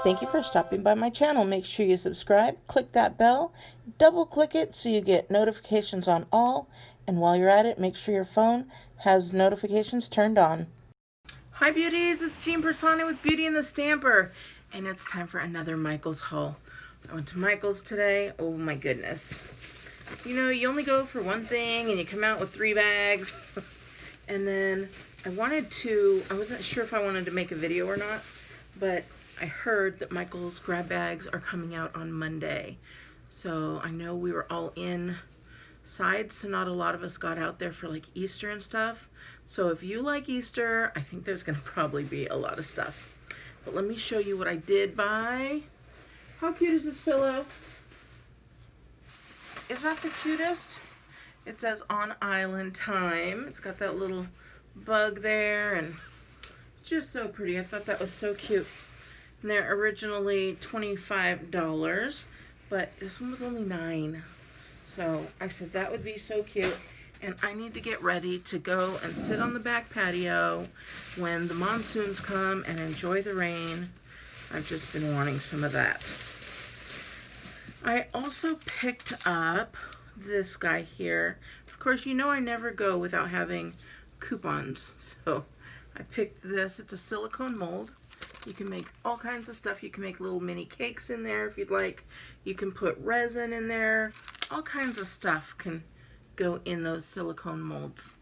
Thank you for stopping by my channel. Make sure you subscribe, click that bell, double click it so you get notifications on all, and while you're at it, make sure your phone has notifications turned on. Hi beauties, it's Jean Piersanti with Beauty and the Stamper, and it's time for another Michael's haul. I went to Michael's today. Oh my goodness. You know, you only go for one thing and you come out with 3 bags. And then I wasn't sure if I wanted to make a video or not, but I heard that Michael's grab bags are coming out on Monday. So I know we were all inside, so not a lot of us got out there for like Easter and stuff. So if you like Easter, I think there's going to probably be a lot of stuff. But let me show you what I did buy. How cute is this pillow? Is that the cutest? It says On Island Time. It's got that little bug there and just so pretty. I thought that was so cute. And they're originally $25, but this one was only $9. So I said that would be so cute. And I need to get ready to go and sit on the back patio when the monsoons come and enjoy the rain. I've just been wanting some of that. I also picked up this guy here. Of course, you know I never go without having coupons. So I picked this. It's a silicone mold. You can make all kinds of stuff. You can make little mini cakes in there if you'd like. You can put resin in there. All kinds of stuff can go in those silicone molds.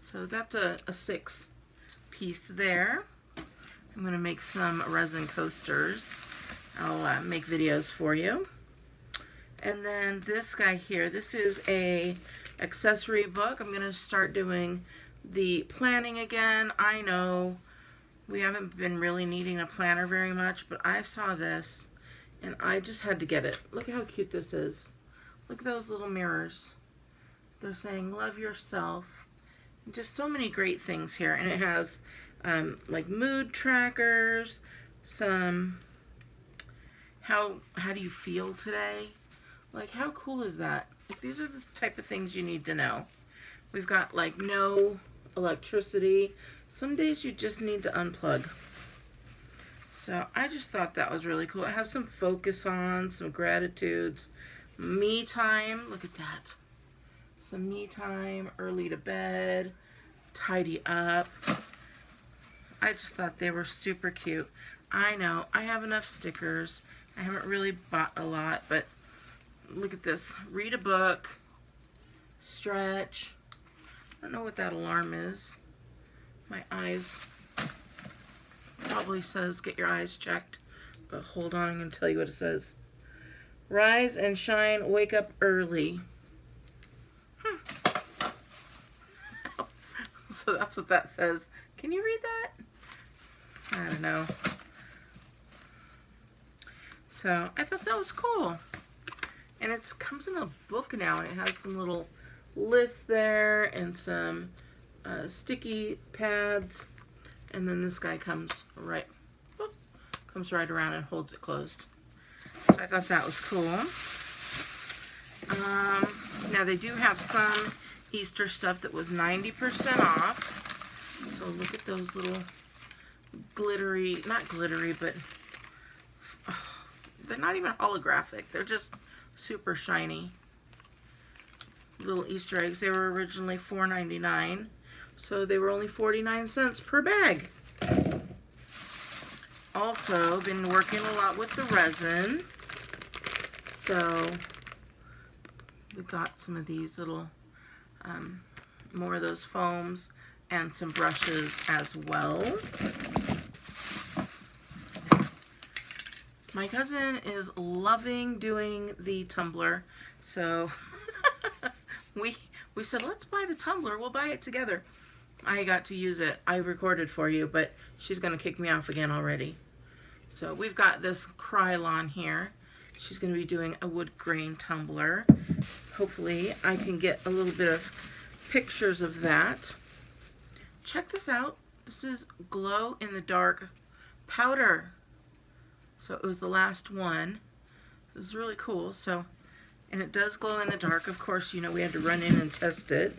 So that's a 6-piece there. I'm going to make some resin coasters. I'll make videos for you. And then this guy here, this is a accessory book. I'm going to start doing the planning again. I know we haven't been really needing a planner very much, but I saw this and I just had to get it. Look at how cute this is. Look at those little mirrors. They're saying love yourself. Just so many great things here. And it has like mood trackers, some how do you feel today? Like how cool is that? Like, these are the type of things you need to know. We've got like no electricity. Some days you just need to unplug. So I just thought that was really cool. It has some focus on, some gratitudes, me time. Look at that. Some me time, early to bed, tidy up. I just thought they were super cute. I know I have enough stickers. I haven't really bought a lot, but look at this. Read a book, stretch. I don't know what that alarm is. My eyes probably says get your eyes checked, but hold on, I'm going to tell you what it says. Rise and shine, wake up early. So that's what that says. Can you read that? I don't know. So I thought that was cool. And it comes in a book now, and it has some little lists there and some sticky pads, and then this guy comes right around and holds it closed. So I thought that was cool. Now they do have some Easter stuff that was 90% off. So look at those little glittery, not glittery, but they're not even holographic. They're just super shiny little Easter eggs. They were originally $4.99. So they were only 49 cents per bag. Also, been working a lot with the resin. So we got some of these little, more of those foams and some brushes as well. My cousin is loving doing the tumbler. So we said, let's buy the tumbler. We'll buy it together. I got to use it. I recorded for you, but she's going to kick me off again already. So we've got this Krylon here. She's going to be doing a wood grain tumbler. Hopefully I can get a little bit of pictures of that. Check this out. This is glow in the dark powder. So it was the last one. This is really cool. So, and it does glow in the dark. Of course, you know, we had to run in and test it.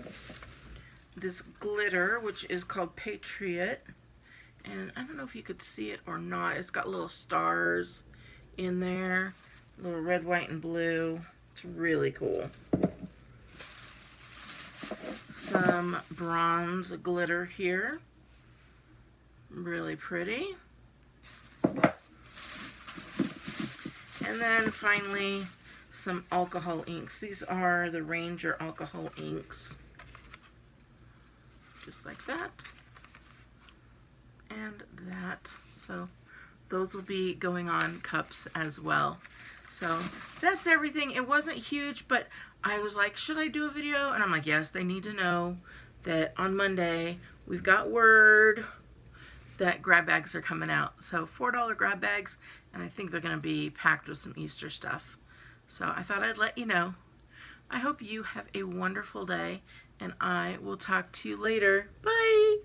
This glitter, which is called Patriot, And I don't know if you could see it or not. It's got little stars in there. Little red, white, and blue. It's really cool. Some bronze glitter here. Really pretty. And then finally, some alcohol inks. These are the Ranger alcohol inks. Just like that. And that. So those will be going on cups as well. So that's everything. It wasn't huge, but I was like, should I do a video? And I'm like, yes, they need to know that on Monday we've got word that grab bags are coming out. So $4 grab bags, and I think they're going to be packed with some Easter stuff. So I thought I'd let you know. I hope you have a wonderful day, and I will talk to you later. Bye!